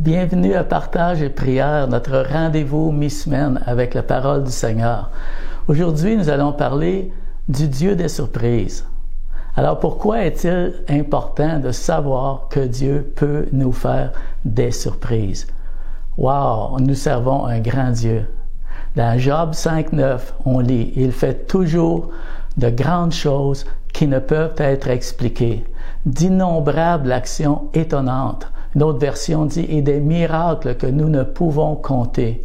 Bienvenue à Partage et Prière, notre rendez-vous mi-semaine avec la parole du Seigneur. Aujourd'hui, nous allons parler du Dieu des surprises. Alors, pourquoi est-il important de savoir que Dieu peut nous faire des surprises? Wow! Nous servons un grand Dieu. Dans Job 5.9, on lit « Il fait toujours de grandes choses qui ne peuvent être expliquées, d'innombrables actions étonnantes. » Une autre version dit « et des miracles que nous ne pouvons compter ».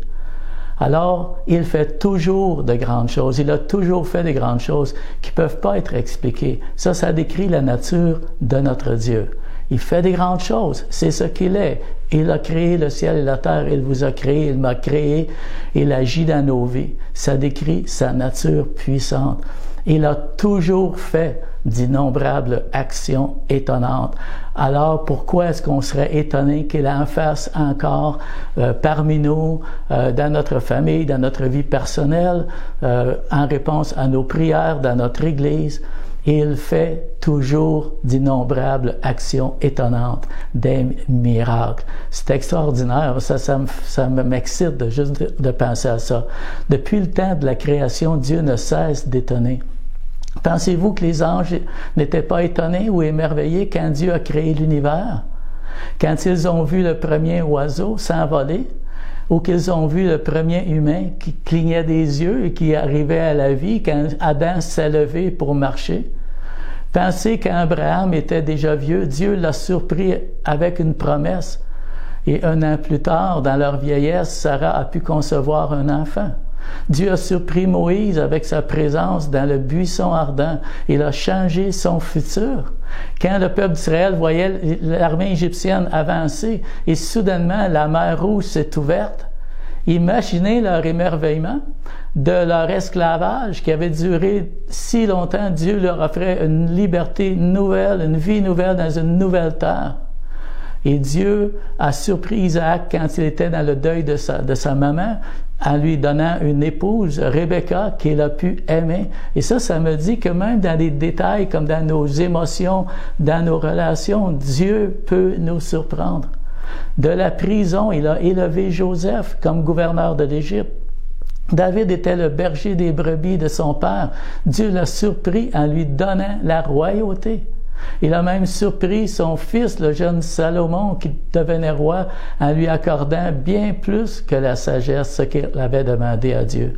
Alors, il fait toujours de grandes choses. Il a toujours fait de grandes choses qui ne peuvent pas être expliquées. Ça décrit la nature de notre Dieu. Il fait des grandes choses. C'est ce qu'il est. Il a créé le ciel et la terre. Il vous a créé. Il m'a créé. Il agit dans nos vies. Ça décrit sa nature puissante. Il a toujours fait d'innombrables actions étonnantes. Alors, pourquoi est-ce qu'on serait étonné qu'il en fasse encore parmi nous, dans notre famille, dans notre vie personnelle, en réponse à nos prières, dans notre Église? Il fait toujours d'innombrables actions étonnantes, des miracles. C'est extraordinaire. Ça m'excite juste de penser à ça. Depuis le temps de la création, Dieu ne cesse d'étonner. Pensez-vous que les anges n'étaient pas étonnés ou émerveillés quand Dieu a créé l'univers? Quand ils ont vu le premier oiseau s'envoler? Ou qu'ils ont vu le premier humain qui clignait des yeux et qui arrivait à la vie quand Adam s'est levé pour marcher? Pensez qu'Abraham était déjà vieux, Dieu l'a surpris avec une promesse. Et 1 an plus tard, dans leur vieillesse, Sarah a pu concevoir un enfant. Dieu a surpris Moïse avec sa présence dans le buisson ardent. Il a changé son futur. Quand le peuple d'Israël voyait l'armée égyptienne avancer et soudainement la mer Rouge s'est ouverte, imaginez leur émerveillement de leur esclavage qui avait duré si longtemps. Dieu leur offrait une liberté nouvelle, une vie nouvelle dans une nouvelle terre. Et Dieu a surpris Isaac quand il était dans le deuil de sa maman, en lui donnant une épouse, Rebecca, qu'il a pu aimer. Et ça me dit que même dans des détails comme dans nos émotions, dans nos relations, Dieu peut nous surprendre. De la prison, il a élevé Joseph comme gouverneur de l'Égypte. David était le berger des brebis de son père. Dieu l'a surpris en lui donnant la royauté. Il a même surpris son fils, le jeune Salomon, qui devenait roi, en lui accordant bien plus que la sagesse, ce qu'il avait demandé à Dieu.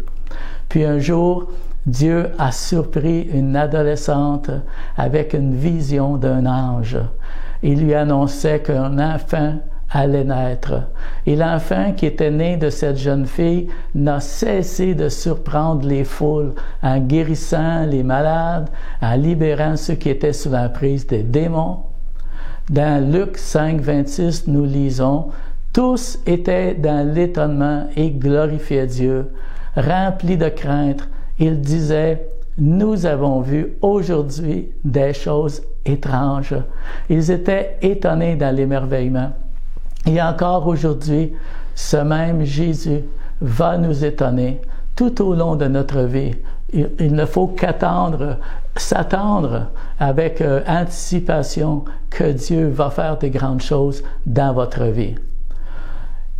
Puis un jour, Dieu a surpris une adolescente avec une vision d'un ange. Il lui annonçait qu'un enfant allait naître. Et l'enfant qui était né de cette jeune fille n'a cessé de surprendre les foules en guérissant les malades, en libérant ceux qui étaient sous l'emprise des démons. Dans Luc 5.26, nous lisons « Tous étaient dans l'étonnement et glorifiaient Dieu. Remplis de crainte, ils disaient « Nous avons vu aujourd'hui des choses étranges. » Ils étaient étonnés dans l'émerveillement. Et encore aujourd'hui, ce même Jésus va nous étonner tout au long de notre vie. Il ne faut s'attendre avec anticipation que Dieu va faire des grandes choses dans votre vie.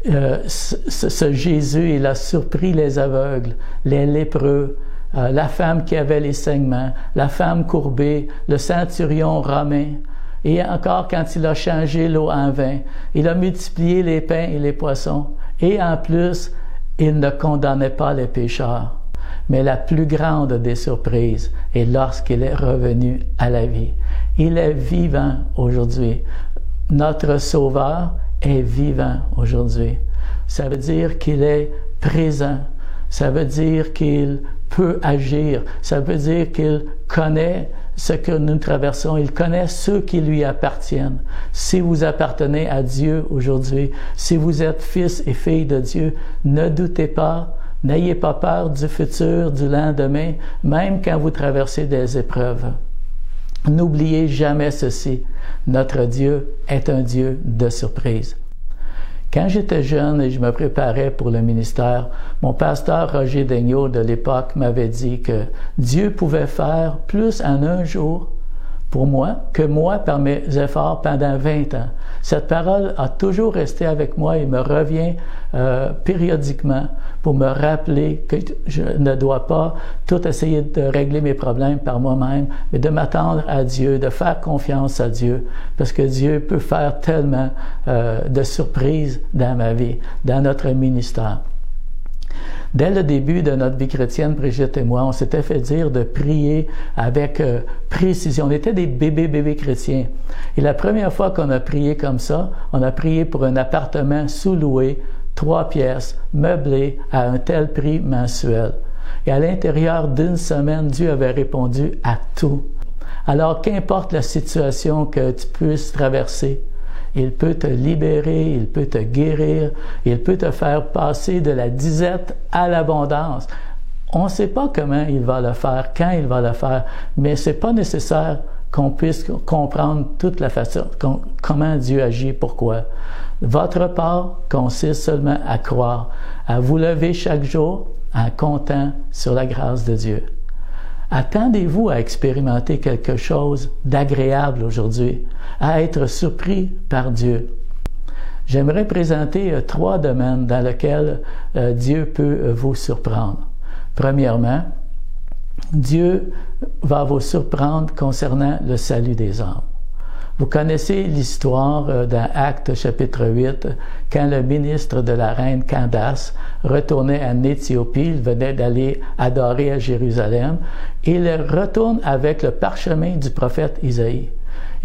Ce Jésus, il a surpris les aveugles, les lépreux, la femme qui avait les saignements, la femme courbée, le centurion romain. Et encore, quand il a changé l'eau en vin, il a multiplié les pains et les poissons. Et en plus, il ne condamnait pas les pécheurs. Mais la plus grande des surprises est lorsqu'il est revenu à la vie. Il est vivant aujourd'hui. Notre Sauveur est vivant aujourd'hui. Ça veut dire qu'il est présent. Ça veut dire qu'il peut agir. Ça veut dire qu'il connaît ce que nous traversons. Il connaît ceux qui lui appartiennent. Si vous appartenez à Dieu aujourd'hui, si vous êtes fils et filles de Dieu, ne doutez pas, n'ayez pas peur du futur, du lendemain, même quand vous traversez des épreuves. N'oubliez jamais ceci, notre Dieu est un Dieu de surprise. Quand j'étais jeune et je me préparais pour le ministère, mon pasteur Roger Daigneault de l'époque m'avait dit que Dieu pouvait faire plus en un jour pour moi que moi par mes efforts pendant 20 ans. Cette parole a toujours resté avec moi et me revient périodiquement pour me rappeler que je ne dois pas tout essayer de régler mes problèmes par moi-même, mais de m'attendre à Dieu, de faire confiance à Dieu, parce que Dieu peut faire tellement de surprises dans ma vie, dans notre ministère. Dès le début de notre vie chrétienne, Brigitte et moi, on s'était fait dire de prier avec précision. On était des bébés chrétiens. Et la première fois qu'on a prié comme ça, on a prié pour un appartement sous-loué, 3 pièces, meublé à un tel prix mensuel. Et à l'intérieur d'une semaine, Dieu avait répondu à tout. Alors, qu'importe la situation que tu puisses traverser, il peut te libérer, il peut te guérir, il peut te faire passer de la disette à l'abondance. On ne sait pas comment il va le faire, quand il va le faire, mais c'est pas nécessaire qu'on puisse comprendre toute la façon, comment Dieu agit, pourquoi. Votre part consiste seulement à croire, à vous lever chaque jour en comptant sur la grâce de Dieu. Attendez-vous à expérimenter quelque chose d'agréable aujourd'hui, à être surpris par Dieu. J'aimerais présenter 3 domaines dans lesquels Dieu peut vous surprendre. Premièrement, Dieu va vous surprendre concernant le salut des âmes. Vous connaissez l'histoire dans Actes chapitre 8, quand le ministre de la reine Candace retournait en Éthiopie, il venait d'aller adorer à Jérusalem, et il retourne avec le parchemin du prophète Isaïe.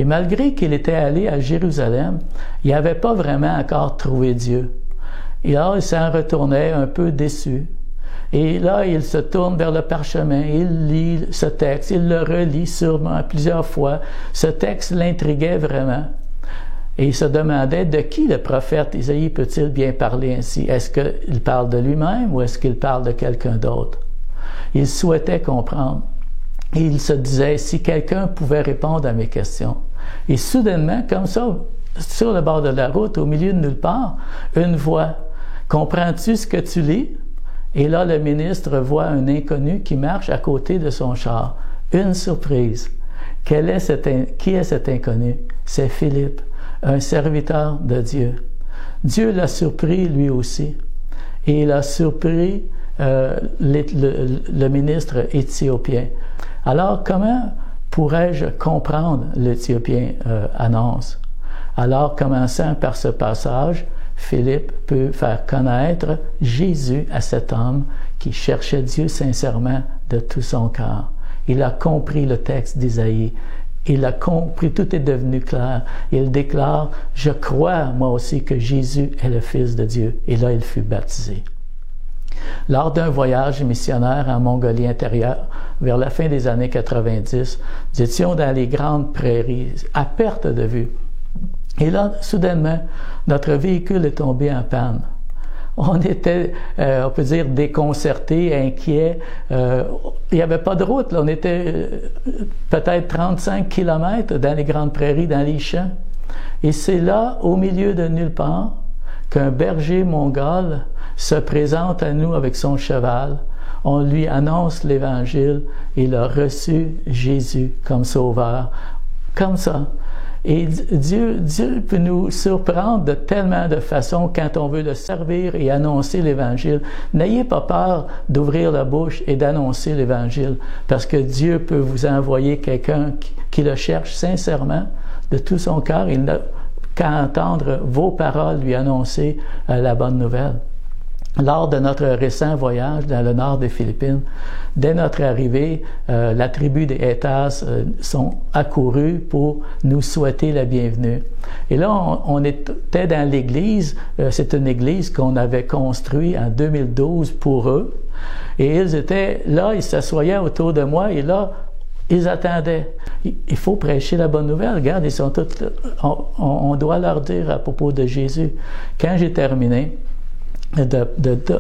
Et malgré qu'il était allé à Jérusalem, il n'avait pas vraiment encore trouvé Dieu. Et là, il s'en retournait un peu déçu. Et là, il se tourne vers le parchemin, il lit ce texte, il le relit sûrement plusieurs fois. Ce texte l'intriguait vraiment. Et il se demandait de qui le prophète Isaïe peut-il bien parler ainsi? Est-ce qu'il parle de lui-même ou est-ce qu'il parle de quelqu'un d'autre? Il souhaitait comprendre. Et il se disait, si quelqu'un pouvait répondre à mes questions. Et soudainement, comme ça, sur le bord de la route, au milieu de nulle part, une voix. Comprends-tu ce que tu lis? Et là, le ministre voit un inconnu qui marche à côté de son char. Une surprise. Qui est cet inconnu? C'est Philippe, un serviteur de Dieu. Dieu l'a surpris lui aussi. Et il a surpris le ministre éthiopien. Alors, comment pourrais-je comprendre l'Éthiopien annonce? Alors, commençant par ce passage, Philippe peut faire connaître Jésus à cet homme qui cherchait Dieu sincèrement de tout son cœur. Il a compris le texte d'Isaïe. Il a compris, tout est devenu clair. Il déclare, « Je crois, moi aussi, que Jésus est le Fils de Dieu. » Et là, il fut baptisé. Lors d'un voyage missionnaire en Mongolie intérieure, vers la fin des années 90, nous étions dans les grandes prairies, à perte de vue. Et là, soudainement, notre véhicule est tombé en panne. On était, on peut dire, déconcertés, inquiets. Il n'y avait pas de route, là. On était peut-être 35 kilomètres dans les grandes prairies, dans les champs. Et c'est là, au milieu de nulle part, qu'un berger mongol se présente à nous avec son cheval. On lui annonce l'Évangile. Il a reçu Jésus comme sauveur. Comme ça. Et Dieu peut nous surprendre de tellement de façons quand on veut le servir et annoncer l'Évangile. N'ayez pas peur d'ouvrir la bouche et d'annoncer l'Évangile, parce que Dieu peut vous envoyer quelqu'un qui le cherche sincèrement, de tout son cœur. Il n'a qu'à entendre vos paroles lui annoncer la bonne nouvelle. Lors de notre récent voyage dans le nord des Philippines, dès notre arrivée, la tribu des Hétas sont accourus pour nous souhaiter la bienvenue. Et là, on était dans l'église. C'est une église qu'on avait construite en 2012 pour eux. Et ils étaient là, ils s'assoyaient autour de moi et là, ils attendaient. Il faut prêcher la bonne nouvelle. Regarde, ils sont tous. On doit leur dire à propos de Jésus. Quand j'ai terminé de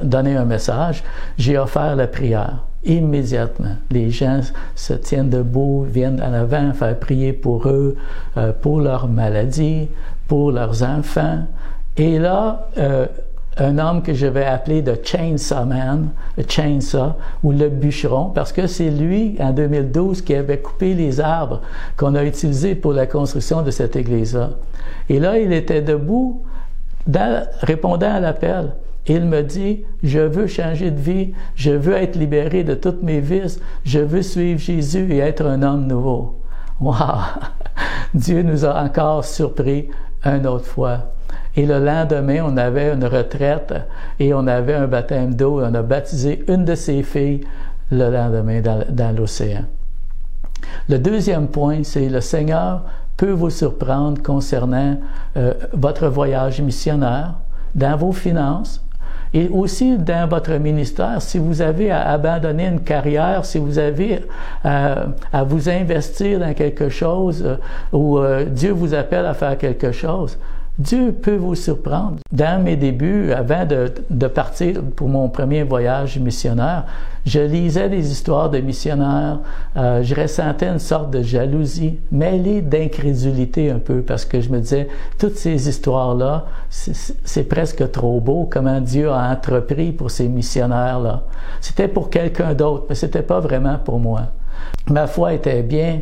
donner un message, j'ai offert la prière. Immédiatement, les gens se tiennent debout, viennent en avant faire prier pour eux, pour leurs maladies, pour leurs enfants. Et là, un homme que je vais appeler The Chainsaw Man, le Chainsaw, ou le bûcheron, parce que c'est lui, en 2012, qui avait coupé les arbres qu'on a utilisés pour la construction de cette église-là. Et là, il était debout, répondant à l'appel. Et il me dit, je veux changer de vie, je veux être libéré de toutes mes vices, je veux suivre Jésus et être un homme nouveau. Wow! Dieu nous a encore surpris une autre fois. Et le lendemain, on avait une retraite et on avait un baptême d'eau et on a baptisé une de ses filles le lendemain dans l'océan. Le deuxième point, c'est le Seigneur peut vous surprendre concernant votre voyage missionnaire, dans vos finances, et aussi dans votre ministère, si vous avez à abandonner une carrière, si vous avez à vous investir dans quelque chose où Dieu vous appelle à faire quelque chose, Dieu peut vous surprendre. Dans mes débuts, avant de partir pour mon premier voyage missionnaire, je lisais des histoires de missionnaires, je ressentais une sorte de jalousie, mêlée d'incrédulité un peu, parce que je me disais, toutes ces histoires-là, c'est presque trop beau, comment Dieu a entrepris pour ces missionnaires-là. C'était pour quelqu'un d'autre, mais c'était pas vraiment pour moi. Ma foi était bien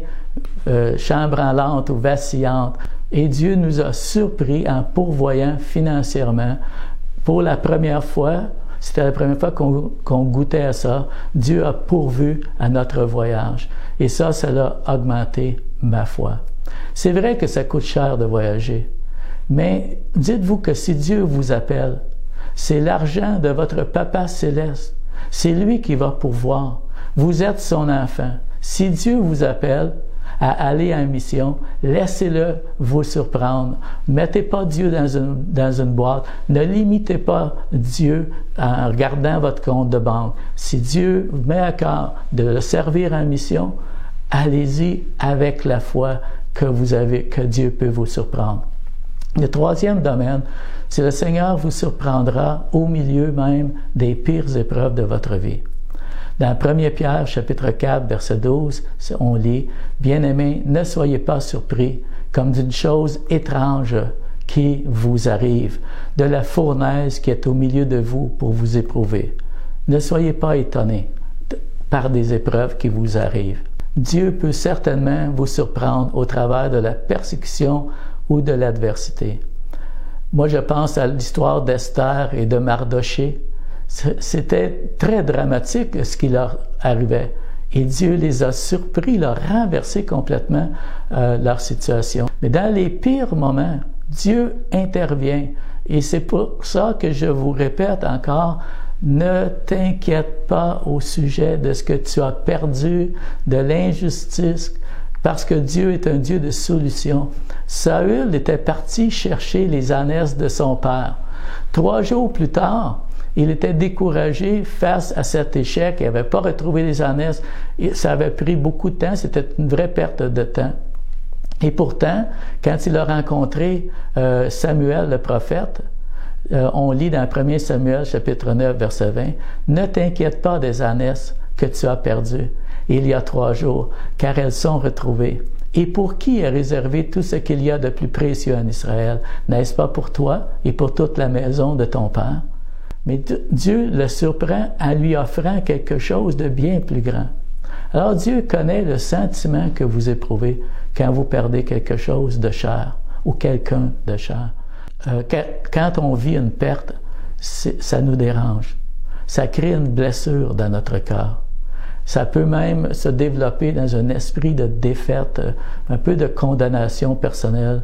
chambranlante ou vacillante. Et Dieu nous a surpris en pourvoyant financièrement. Pour la première fois, c'était la première fois qu'on goûtait à ça, Dieu a pourvu à notre voyage. Et ça l'a augmenté ma foi. C'est vrai que ça coûte cher de voyager, mais dites-vous que si Dieu vous appelle, c'est l'argent de votre Papa céleste. C'est lui qui va pourvoir. Vous êtes son enfant. Si Dieu vous appelle à aller en mission, laissez-le vous surprendre. Mettez pas Dieu dans une boîte. Ne limitez pas Dieu en regardant votre compte de banque. Si Dieu vous met à cœur de le servir en mission, allez-y avec la foi que Dieu peut vous surprendre. Le troisième domaine, c'est le Seigneur vous surprendra au milieu même des pires épreuves de votre vie. Dans 1 Pierre, chapitre 4, verset 12, on lit « Bien-aimés, ne soyez pas surpris comme d'une chose étrange qui vous arrive, de la fournaise qui est au milieu de vous pour vous éprouver. Ne soyez pas étonnés par des épreuves qui vous arrivent. Dieu peut certainement vous surprendre au travers de la persécution ou de l'adversité. Moi, je pense à l'histoire d'Esther et de Mardoché. C'était très dramatique ce qui leur arrivait. Et Dieu les a surpris, leur renversé complètement leur situation. Mais dans les pires moments, Dieu intervient. Et c'est pour ça que je vous répète encore, ne t'inquiète pas au sujet de ce que tu as perdu, de l'injustice, parce que Dieu est un Dieu de solution. Saül était parti chercher les ânesses de son père. 3 jours plus tard, il était découragé face à cet échec. Il n'avait pas retrouvé les ânesses. Ça avait pris beaucoup de temps. C'était une vraie perte de temps. Et pourtant, quand il a rencontré Samuel, le prophète, on lit dans 1 Samuel, chapitre 9, verset 20, « Ne t'inquiète pas des ânesses que tu as perdues il y a 3 jours, car elles sont retrouvées. Et pour qui est réservé tout ce qu'il y a de plus précieux en Israël? N'est-ce pas pour toi et pour toute la maison de ton père? » Mais Dieu le surprend en lui offrant quelque chose de bien plus grand. Alors Dieu connaît le sentiment que vous éprouvez quand vous perdez quelque chose de cher ou quelqu'un de cher. Quand on vit une perte, ça nous dérange. Ça crée une blessure dans notre cœur. Ça peut même se développer dans un esprit de défaite, un peu de condamnation personnelle.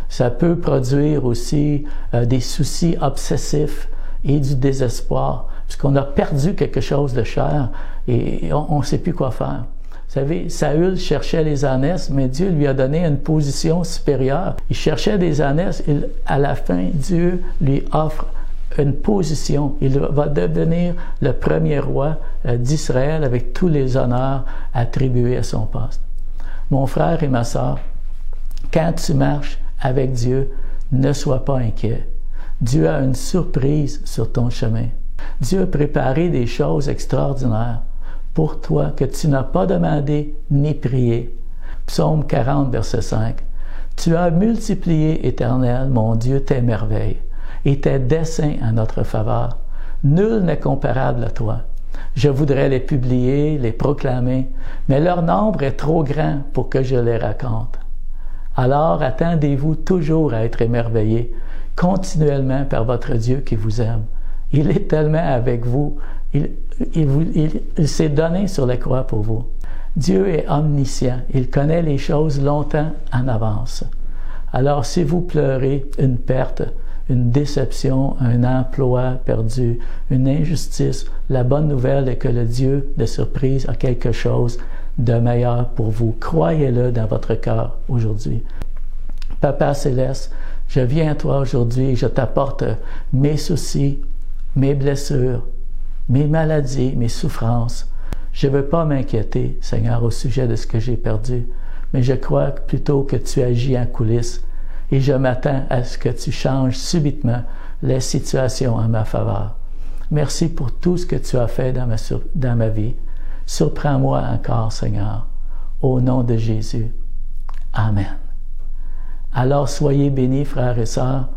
Ça peut produire aussi des soucis obsessifs et du désespoir, puisqu'on a perdu quelque chose de cher et on ne sait plus quoi faire. Vous savez, Saül cherchait les ânesses, mais Dieu lui a donné une position supérieure. Il cherchait des ânesses et à la fin, Dieu lui offre une position. Il va devenir le premier roi d'Israël avec tous les honneurs attribués à son poste. Mon frère et ma sœur, quand tu marches avec Dieu, ne sois pas inquiet. Dieu a une surprise sur ton chemin. Dieu a préparé des choses extraordinaires pour toi que tu n'as pas demandé ni prié. Psaume 40, verset 5. « Tu as multiplié, Éternel, mon Dieu, tes merveilles, et tes desseins en notre faveur. Nul n'est comparable à toi. Je voudrais les publier, les proclamer, mais leur nombre est trop grand pour que je les raconte. Alors attendez-vous toujours à être émerveillés, continuellement par votre Dieu qui vous aime. Il est tellement avec vous, il s'est donné sur la croix pour vous. Dieu est omniscient, il connaît les choses longtemps en avance. Alors si vous pleurez une perte, une déception, un emploi perdu, une injustice, la bonne nouvelle est que le Dieu de surprise a quelque chose de meilleur pour vous. Croyez-le dans votre cœur aujourd'hui. Papa Céleste, je viens à toi aujourd'hui et je t'apporte mes soucis, mes blessures, mes maladies, mes souffrances. Je ne veux pas m'inquiéter, Seigneur, au sujet de ce que j'ai perdu, mais je crois plutôt que tu agis en coulisses et je m'attends à ce que tu changes subitement les situations en ma faveur. Merci pour tout ce que tu as fait dans ma vie. Surprends-moi encore, Seigneur, au nom de Jésus. Amen. Alors soyez bénis, frères et sœurs,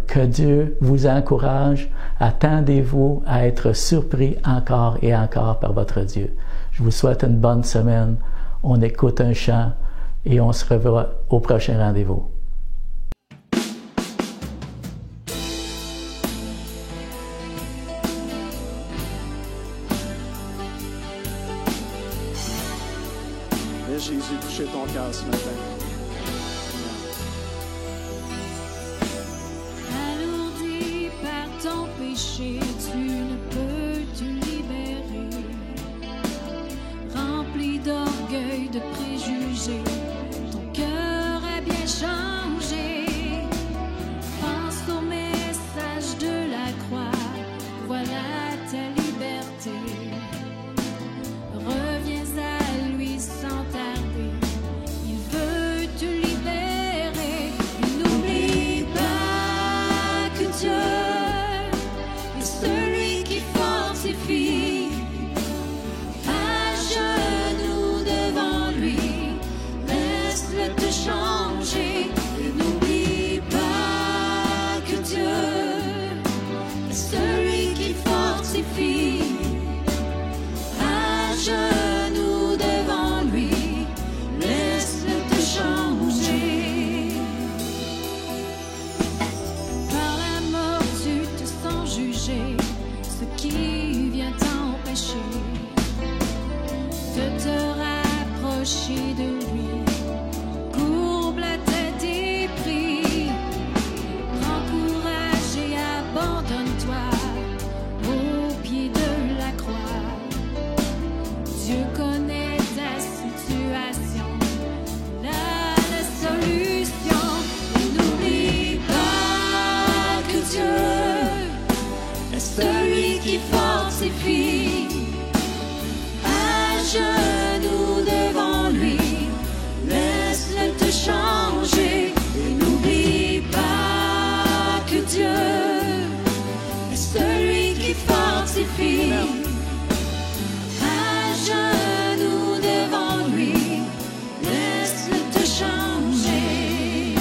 que Dieu vous encourage. Attendez-vous à être surpris encore et encore par votre Dieu. Je vous souhaite une bonne semaine. On écoute un chant et on se revoit au prochain rendez-vous. Laisse Jésus toucher ton cœur ce matin. Alourdi par ton péché, tu ne peux te libérer. Rempli d'orgueil, de préjugés, ton cœur est bien changé. Pense au message de la croix, voilà ta liberté. Reviens à lui sans tarder, il veut te libérer. Et n'oublie pas que Dieu est celui qui fortifie. À genoux devant lui, laisse-le te changer. Et n'oublie pas que Dieu est celui qui fortifie. À genoux devant lui, laisse-le te changer. Par la mort tu te sens jugé, ce qui vient t'empêcher de te rapprocher de lui. Courbe la tête et prie, prends courage et abandonne-toi au pied de la croix. Dieu connaît ta situation, il a la solution. Et n'oublie pas que Dieu est celui qui fortifie. À genoux devant lui, laisse-le te changer. Et n'oublie pas que Dieu est celui qui fortifie. À genoux devant lui, laisse-le te changer.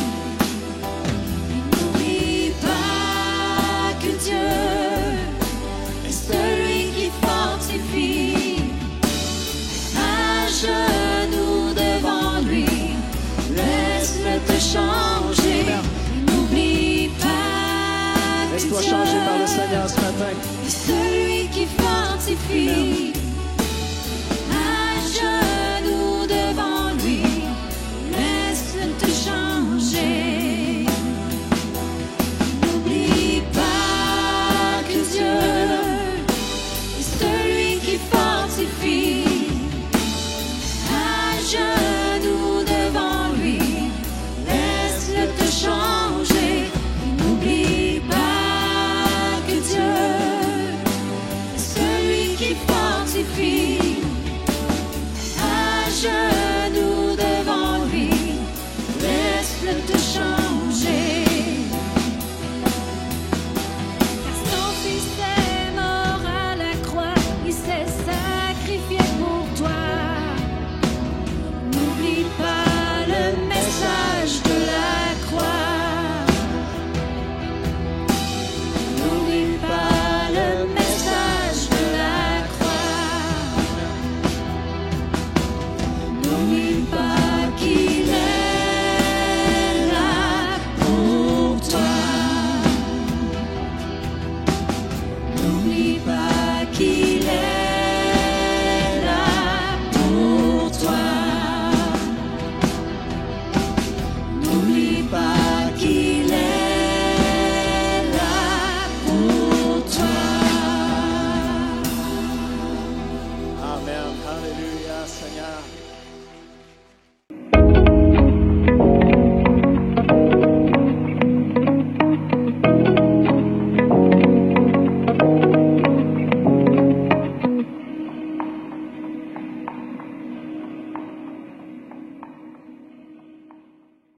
Et n'oublie pas que Dieu est celui qui fortifie. À genoux devant lui, laisse-le te changer. Et n'oublie pas que Laisse-toi Dieu changer par le Seigneur ce matin. est celui qui fortifie.